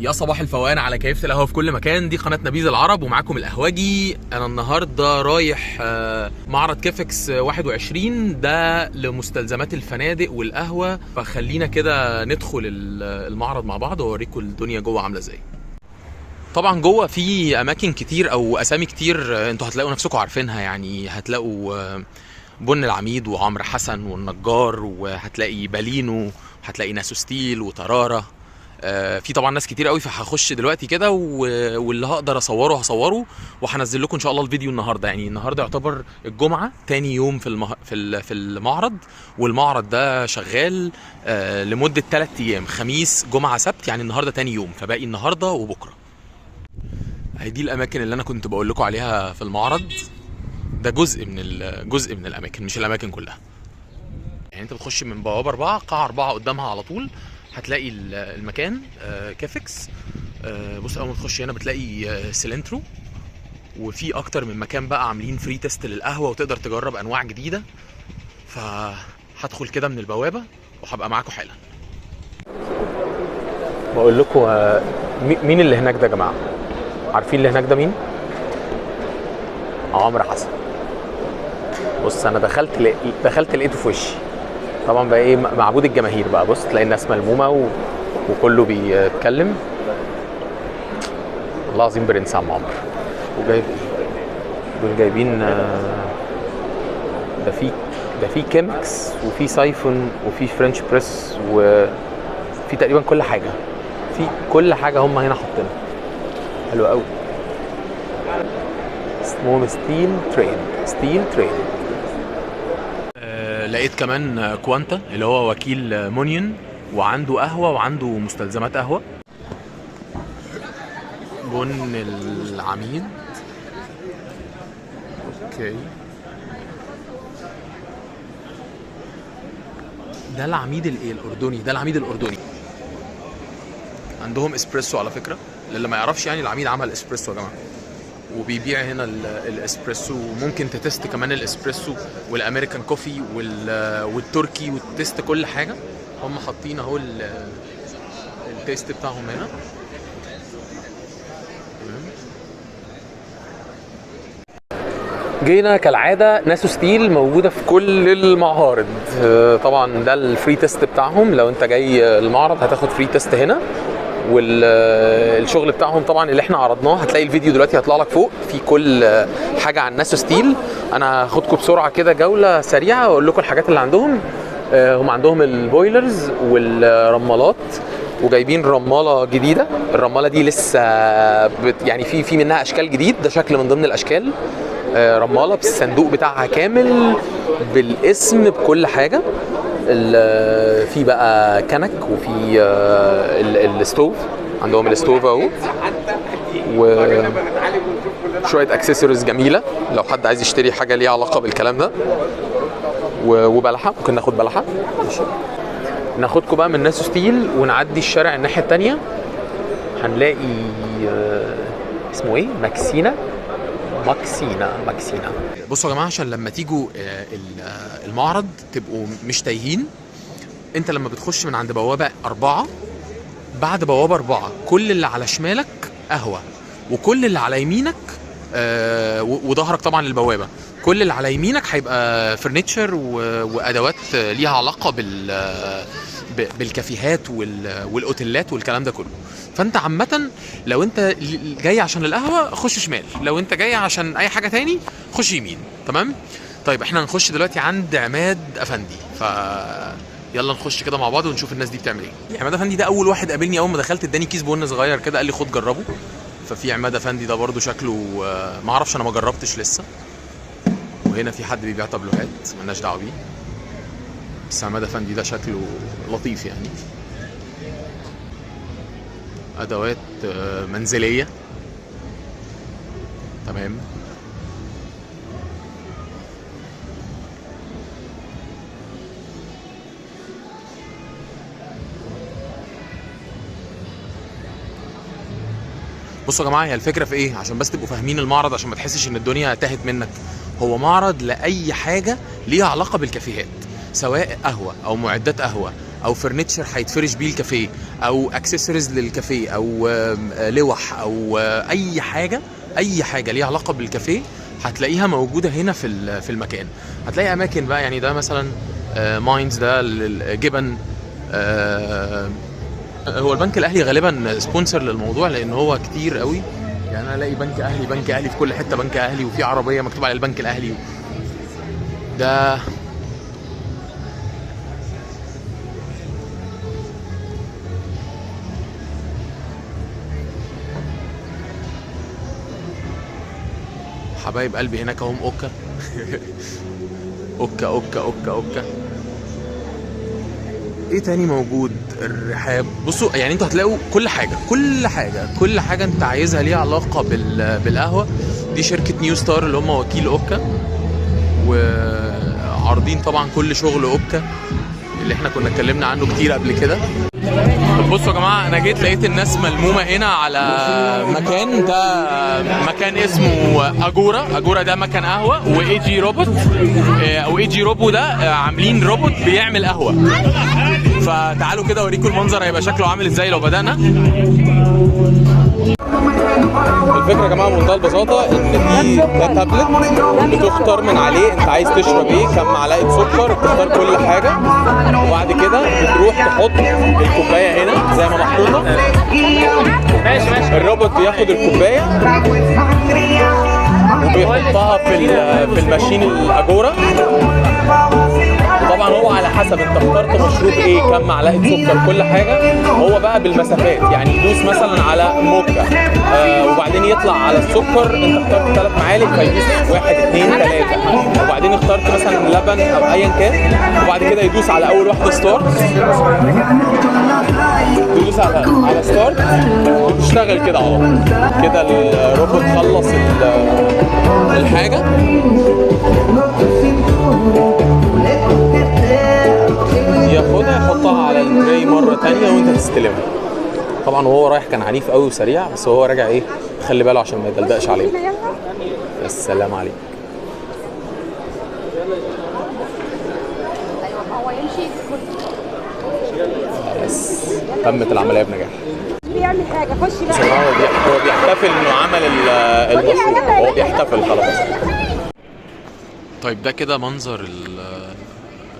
يا صباح الفوقان على كيفة القهوة في كل مكان. دي قناة نبيذ العرب ومعاكم القهوجي. انا النهاردة رايح معرض كيفكس 21 ده لمستلزمات الفنادق والقهوة، فخلينا كده ندخل المعرض مع بعض واوريكم الدنيا جوه عاملة ازاي. طبعا جوه في اماكن كتير او اسامي كتير انتوا هتلاقوا نفسكم عارفينها، يعني هتلاقوا بن العميد وعمرو حسن والنجار، وهتلاقي بالينو، هتلاقي ناسو ستيل وترارة. في طبعا ناس كتير قوي، فهخش دلوقتي كده واللي هقدر اصوره هصوره وهنزل لكم ان شاء الله الفيديو النهارده. يعني النهارده يعتبر الجمعه تاني يوم في المعرض، والمعرض ده شغال لمده 3 ايام، خميس جمعه سبت، يعني النهارده تاني يوم، فباقي النهارده وبكره. هي دي الاماكن اللي انا كنت بقول لكم عليها في المعرض. ده جزء من الاماكن، مش الاماكن كلها. يعني انت بتخش من بوابه 4 قاعه 4 قدامها على طول هتلاقي المكان كيفكس. بص، اول ما تخش هنا بتلاقي سيلنترو، وفي اكتر من مكان بقى عاملين فري تيست للقهوه وتقدر تجرب انواع جديده. فهدخل كده من البوابه وهبقى معاكم حالا. بقول لكم مين اللي هناك ده يا جماعه؟ عارفين اللي هناك ده مين؟ عمرو حسن. بص انا دخلت لقيته في وشي. طبعا بقى ايه، معبود الجماهير بقى. بص تلاقي الناس ملمومه وكله بيتكلم. والله العظيم برنس عم عمرو. وجايب دول جايبين ده في كيمكس وفي سايفون وفي فرنش بريس وفي تقريبا كل حاجه. في كل حاجه هم هنا حاطينها. حلو قوي. اسمهم ستيل ترين. لقيت كمان كوانتا اللي هو وكيل مونيون، وعنده قهوه وعنده مستلزمات قهوه. بن العميد. اوكي، ده العميد الاردني. ده العميد الاردني. عندهم اسبريسو على فكره، للي ما يعرفش يعني العميد عمل اسبريسو يا جماعه، وبيبيع هنا الاسبريسو. ممكن تتست كمان الاسبريسو والامريكان كوفي والتركي، وتست كل حاجه. هم حاطين اهو التيست بتاعهم هنا. جينا كالعاده ناسو ستيل موجوده في كل المعارض. طبعا ده الفري تيست بتاعهم. لو انت جاي المعرض هتاخد فري تيست هنا، والشغل بتاعهم طبعا اللي احنا عرضناه هتلاقي الفيديو دلوقتي هيطلع لك فوق في كل حاجه عن ناسو ستيل. انا هاخدكم بسرعه كده جوله سريعه واقول لكم الحاجات اللي عندهم. هم عندهم البويلرز والرمالات، وجايبين رماله جديده. الرماله دي لسه يعني في منها اشكال جديد، ده شكل من ضمن الاشكال. رماله بالصندوق بتاعها كامل بالاسم بكل حاجه. في بقى كنك، وفي الستوف. عندهم الستوف اهو، وشويه اكسسوارز جميله لو حد عايز يشتري حاجه ليها علاقه بالكلام ده. وبلحه، ممكن ناخد بلحه. ماشي، ناخدكم بقى من ناسو ستيل ونعدي الشارع الناحيه الثانيه. هنلاقي اسمه ايه، ماكسينا. بصوا يا جماعه، عشان لما تيجوا المعرض تبقوا مش تايهين. انت لما بتخش من عند بوابه 4، بعد بوابه 4 كل اللي على شمالك قهوه، وكل اللي على يمينك وظهرك طبعا للبوابه، كل اللي على يمينك هيبقى فرنتشر وادوات ليها علاقه بالكافيهات والاوتيلات والكلام ده كله. فانت عامه لو انت جاي عشان القهوه خش شمال، لو انت جاي عشان اي حاجه تاني خش يمين. تمام. طيب احنا هنخش دلوقتي عند عماد افندي، يلا نخش كده مع بعض ونشوف الناس دي بتعمل ايه. عماد افندي ده اول واحد قابلني اول ما دخلت، اداني كيس بن صغير كده قال لي خد جربه. ففي عماد افندي ده برده شكله ما اعرفش، انا ما جربتش لسه. وهنا في حد بيبيع تابلوهات مالناش دعوه بيه، بس عماد افندي ده شكله لطيف يعني. ادوات منزليه. تمام. بصوا يا جماعه، هي الفكره في ايه عشان بس تبقوا فاهمين المعرض، عشان ما تحسش ان الدنيا تاهت منك. هو معرض لاي حاجه ليها علاقه بالكافيهات، سواء قهوه او معدات قهوه او فرنتشر هيتفرش بيه الكافيه، او اكسسوارز للكافيه، او لوح، او اي حاجه ليها علاقه بالكافيه هتلاقيها موجوده هنا في المكان. هتلاقي اماكن بقى يعني ده مثلا ماينز، ده الجبن. هو البنك الاهلي غالبا سبونسر للموضوع لان هو كتير قوي، يعني انا الاقي بنك اهلي في كل حته، بنك اهلي، وفي عربيه مكتوب على البنك الاهلي. ده حبايب قلبي هناك اهم اوكا. اوكا اوكا اوكا اوكا. ايه تاني موجود؟ الرحاب. بصوا يعني انتوا هتلاقوا كل حاجه انت عايزها ليها علاقه بالقهوه. دي شركه نيو ستار اللي هم وكيل اوكا، وعارضين طبعا كل شغل اوكا اللي احنا كنا اتكلمنا عنه كتير قبل كده. طب بصوا يا جماعه، انا جيت لقيت الناس ملمومه هنا على مكان، ده مكان اسمه اجورا ده مكان قهوه، واي جي روبوت او اي جي روبو ده عاملين روبوت بيعمل قهوه. فتعالوا كده اوريكم المنظر هيبقى شكله عامل ازاي لو بدانا. الفكره يا جماعه بمنتهى البساطه ان ده تابلت بتختار من عليه انت عايز تشرب ايه، كم معلقه سكر، بتختار كل حاجه، وبعد كده بتروح تحط الكوبايه هنا زي ما محطوطه. الروبوت بياخد الكوبايه وبيحطها في الماشين الاجوره. وطبعا هو على حسب انت اخترت مشروب ايه، كم معلقه سكر، كل حاجه. هو بقى بالمسافات، يعني يدوس مثلا على موكا وبعدين يطلع على السكر، انت اخترت 3 معالق فيدوس 1 2 3، وبعدين اخترت مثلا لبن او ايا كان، وبعد كده يدوس على اول واحده ستارت، يدوس على ستارت وتشتغل كده على طول. كده الروبوت خلص الحاجه، ياخدها يحطها على التري مره ثانيه وانت تستلمها. طبعا وهو رايح كان عنيف قوي وسريع، بس هو راجع ايه، خلي باله عشان ما يدلدقش عليه. السلام عليكم. بس تمت العمليه بنجاح. بيعمل حاجه خش بقى. هو بيحتفل انه عمل المشروع، هو بيحتفل خلاص. طيب ده كده منظر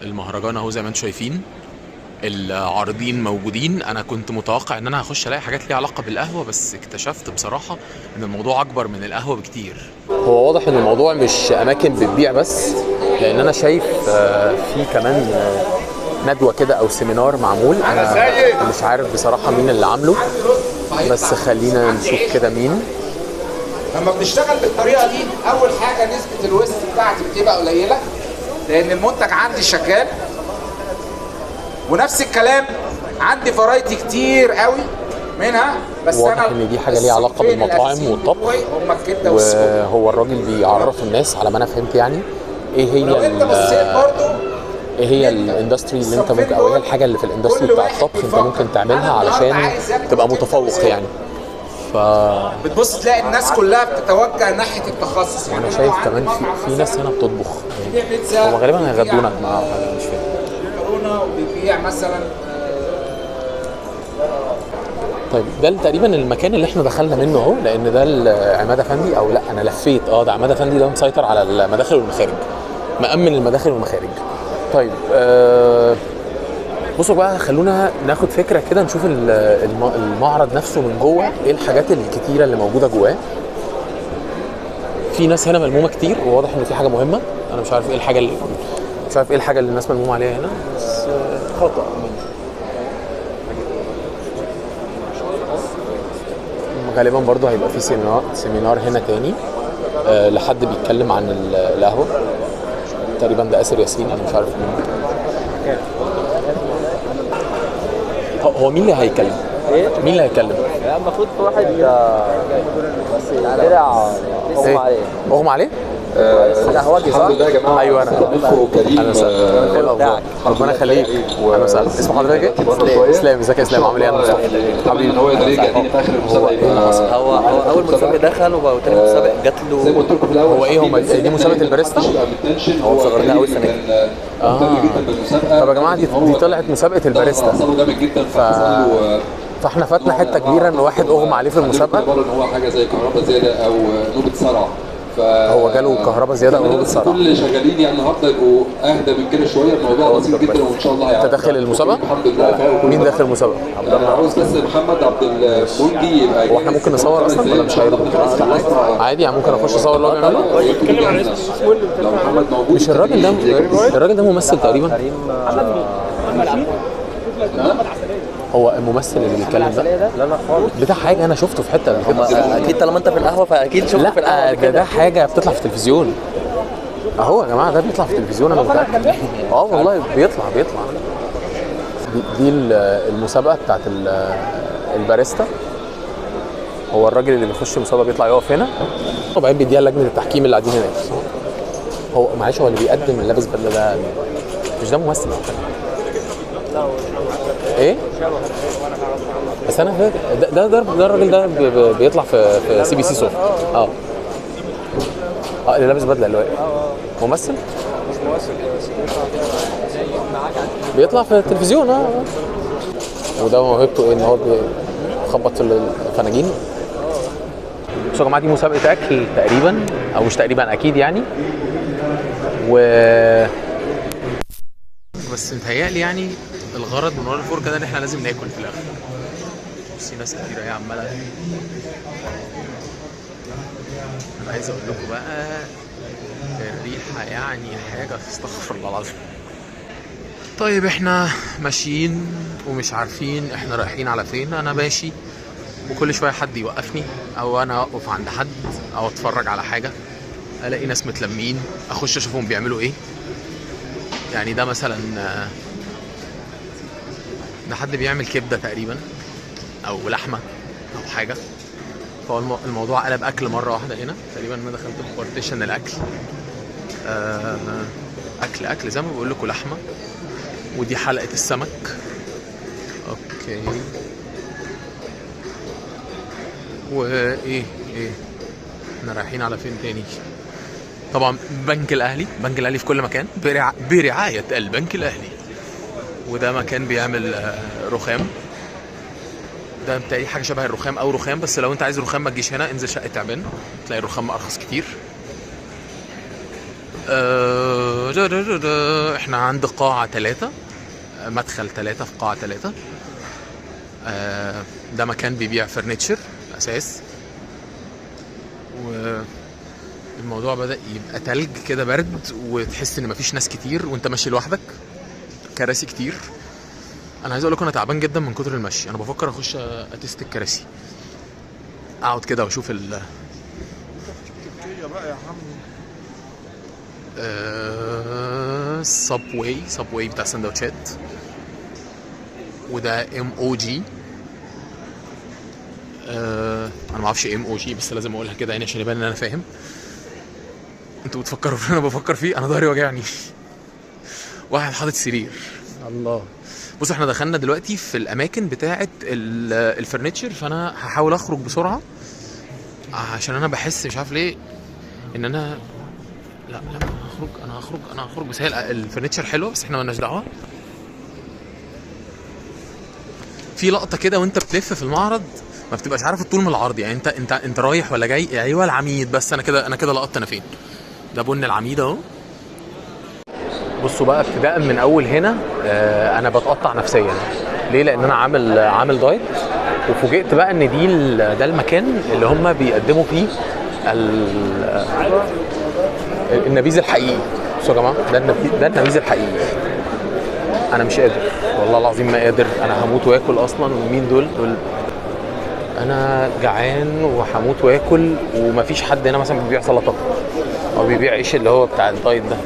المهرجان اهو زي ما انتم شايفين. العارضين موجودين. انا كنت متوقع ان انا هخش الاقي حاجات ليها علاقه بالقهوه، بس اكتشفت بصراحه ان الموضوع اكبر من القهوه بكتير. هو واضح ان الموضوع مش اماكن بتبيع بس، لان انا شايف في كمان ندوه كده او سيمينار معمول. انا مش عارف بصراحه مين اللي عامله، بس خلينا نشوف كده مين. لما بنشتغل بالطريقه دي اول حاجه نسبه الويست بتاعتي بتبقى قليله، لان المنتج عندي شغال، ونفس الكلام عندي فرايتي كتير قوي منها. بس واضح ان دي حاجه ليها علاقه بالمطاعم والطبخ، وهو الراجل بيعرف الناس على ما انا فهمت يعني ايه هي الاندستري اللي انت ممكن، او ايه الحاجه اللي في الاندستري بتاع الطبخ انت ممكن تعملها علشان تبقى متفوق يعني. بتبص تلاقي الناس كلها بتتوجه ناحيه التخصص. يعني انا شايف كمان في ناس هنا بتطبخ، هم غالبا هيغدونا مع مش فاهم. كورونا وبيبيع مثلا. طيب ده تقريبا المكان اللي احنا دخلنا منه اهو، لان ده عماد افندي، او لا انا لفيت. ده عماد افندي ده مسيطر على المداخل والمخارج، مأمن المداخل والمخارج. طيب بصوا بقى، خلونا ناخد فكره كده، نشوف المعرض نفسه من جوه، ايه الحاجات الكتيره اللي موجوده جواه. في ناس هنا ملمومه كتير، وواضح ان في حاجه مهمه. انا مش عارف ايه الحاجه اللي الناس ملمومه عليها هنا، بس خطأ. غالبا برضه هيبقى في سيمينار هنا تاني لحد بيتكلم عن القهوه. تقريبا ده آسر ياسين، انا مش عارف مين. هو مين اللي هيتكلم؟ مين اللي هيتكلم؟ المفروض في واحد بس طلع اغمى عليه. اغمى عليه؟ القهوجي صح؟ الحمد لله يا جماعه. ايوه انا ضيفكم كريم. انا سهل. ايه الاخبار؟ ربنا يخليك. انا سهل. اسم حضرتك ايه؟ اسلام. ازيك يا اسلام؟ عامل ايه؟ انا مصطفى حبيبي ان هو يقدر يرجع تاني في اخر المسابقه. هو اول متسابق دخل وتاني متسابق جات له. زي ما قلت لكم في الاول هو ايه هم دي مسابقه الباريستا؟ هو مصغرنا قوي السنه دي. طب يا جماعه دي طلعت مسابقه الباريستا. جامد جدا فاحنا فاتنا حته كبيره ان واحد اغمى عليه في المسابقه. ان هو حاجه زي كهرباء زياده او نوبه صرع. هو جاله كهرباء زياده او نوبه صرع. كل اللي شغالين يعني النهارده يبقوا اهدى من كده شويه. الموضوع بسيط جدا وان شاء الله انت داخل المسابقه؟ الحمد لله. مين داخل المسابقه؟ انا عاوز بس محمد عبد المنجي يبقى. هو احنا ممكن نصور اصلا ولا مش هيرضى؟ عادي يعني ممكن اخش اصور اللي هو بيعمله؟ اتكلم عن اسمه لو محمد موجود. مش الراجل ده ممثل تقريبا؟ هو الممثل اللي بيتكلم ده؟ لا خالص. بتاع حاجه انا شفته في حته قبل كده. اكيد طالما انت في القهوه فاكيد شفته في القهوه. لا ده حاجه بتطلع في التلفزيون. اهو يا جماعه ده بيطلع في التلفزيون انا متاكد. والله بيطلع. دي المسابقه بتاعت الباريستا. هو الراجل اللي بيخش المسابقه بيطلع يقف هنا وبعدين بيديها لجنه التحكيم اللي قاعدين هناك. هو معلش هو اللي بيقدم اللي لابس بدله ده مش ده ممثل؟ ايه؟ بس انا فاكر ده الراجل ده بيطلع في سي بي سي سوفت. اللي لابس بدله اللي واقف ممثل؟ مش ممثل بيطلع في التلفزيون. وده موهبته ايه؟ ان هو بيخبط في الفناجين. بصوا يا جماعه دي مسابقه اكل تقريبا او مش تقريبا اكيد يعني. بس متهيألي يعني الغرض من ورا الفرجه ده ان احنا لازم ناكل في الاخر. بصي ناس كتير اهي عماله. انا عايز اقول لكم بقى الريحه يعني حاجه استغفر الله العظيم. طيب احنا ماشيين ومش عارفين احنا رايحين على فين. انا ماشي وكل شويه حد يوقفني او انا اقف عند حد او اتفرج على حاجه الاقي ناس متلمين اخش اشوفهم بيعملوا ايه. يعني ده مثلا ده حد بيعمل كبده تقريبا او لحمه او حاجه. فهو الموضوع قلب اكل مره واحده هنا تقريبا. انا دخلت في بارتيشن الاكل. اكل زي ما بقول لكم لحمه. ودي حلقه السمك. اوكي. وايه احنا رايحين على فين تاني؟ طبعا بنك الاهلي في كل مكان برعايه البنك الاهلي. وده مكان بيعمل رخام. ده بتاعي حاجه شبه الرخام او رخام. بس لو انت عايز رخام ما تجيش هنا، انزل شقه تعبان تلاقي الرخام ارخص كتير. احنا عند قاعه 3 مدخل 3 في قاعه 3. ده مكان بيبيع فرنتشر اساس. والموضوع بدأ يبقى تلج كده برد وتحس ان مفيش ناس كتير وانت ماشي لوحدك. كراسي كتير. انا عايز اقول لكم انا تعبان جدا من كتر المشي. انا بفكر اخش اتست الكراسي اقعد كده واشوف صابواي بتاع سندوتشات. وده MOG. انا ما اعرفش MOG بس لازم اقولها كده يعني عشان يبان ان انا فاهم. انتوا بتفكروا في انا بفكر فيه. انا ظهري وجعني. واحد حاطط سرير. الله. بصوا احنا دخلنا دلوقتي في الاماكن بتاعه الفرنتشر. فانا هحاول اخرج بسرعه عشان انا بحس مش عارف ليه ان انا انا هخرج بس هي الفرنتشر حلوه بس احنا مالناش دعوه. في لقطه كده وانت بتلف في المعرض ما بتبقاش عارف الطول من العرض. يعني انت رايح ولا جاي. ايوه العميد. بس انا كده لقطت انا فين. ده بن العميد اهو. بصوا بقى ابتداء من اول هنا انا بتقطع نفسيا. ليه؟ لان انا عامل دايت. وفوجئت بقى ان ده المكان اللي هم بيقدموا فيه النبيذ الحقيقي. بصوا يا جماعه ده النبيذ الحقيقي. انا مش قادر والله العظيم ما قادر. انا هموت واكل اصلا. مين دول؟ انا جعان وهموت واكل. ومفيش حد هنا مثلا بيبيع سلطه او بيبيع عيش اللي هو بتاع الدايت ده.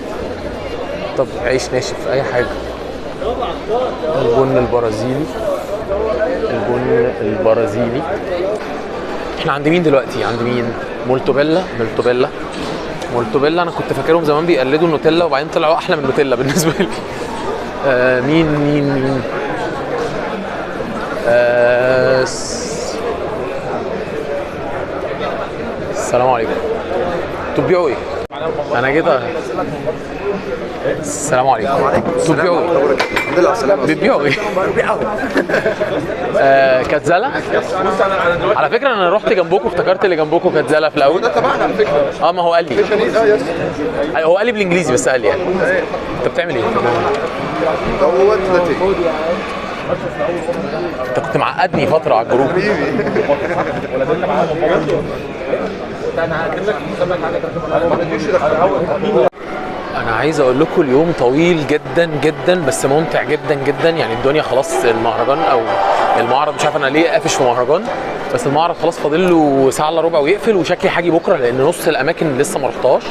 طب عيش ناشف اي حاجه. البن البرازيلي. احنا عند مين دلوقتي؟ عند مين؟ مولتوبيلا. مولتوبيلا انا كنت فاكرهم زمان بيقلدوا النوتيلا وبعدين طلعوا احلى من النوتيلا بالنسبه لي. مين السلام عليكم. انتوا بتبيعوا ايه؟ انا جيت السلام عليكم. انتوا بتبيعوا ايه؟ الحمد لله على السلامة. بتبيعوا ايه؟ كاتزالا؟ على فكره انا رحت جنبكم افتكرت اللي جنبكم كاتزالا في الاول. ده تبعنا على فكرة. ما هو قال لي. هو قال لي بالانجليزي بس قال لي يعني. انت بتعمل ايه؟ دوت لاتيه. انت كنت معقدني فتره على الجروب. انا عايز اقول لكم اليوم طويل جدا جدا بس ممتع جدا جدا. يعني الدنيا خلاص المهرجان او المعرض مش عارف انا ليه قافش في مهرجان، بس المعرض خلاص فاضل له ساعه الا ربع ويقفل، وشكلي هاجي بكره لان نص الاماكن لسه ما رحتهاش.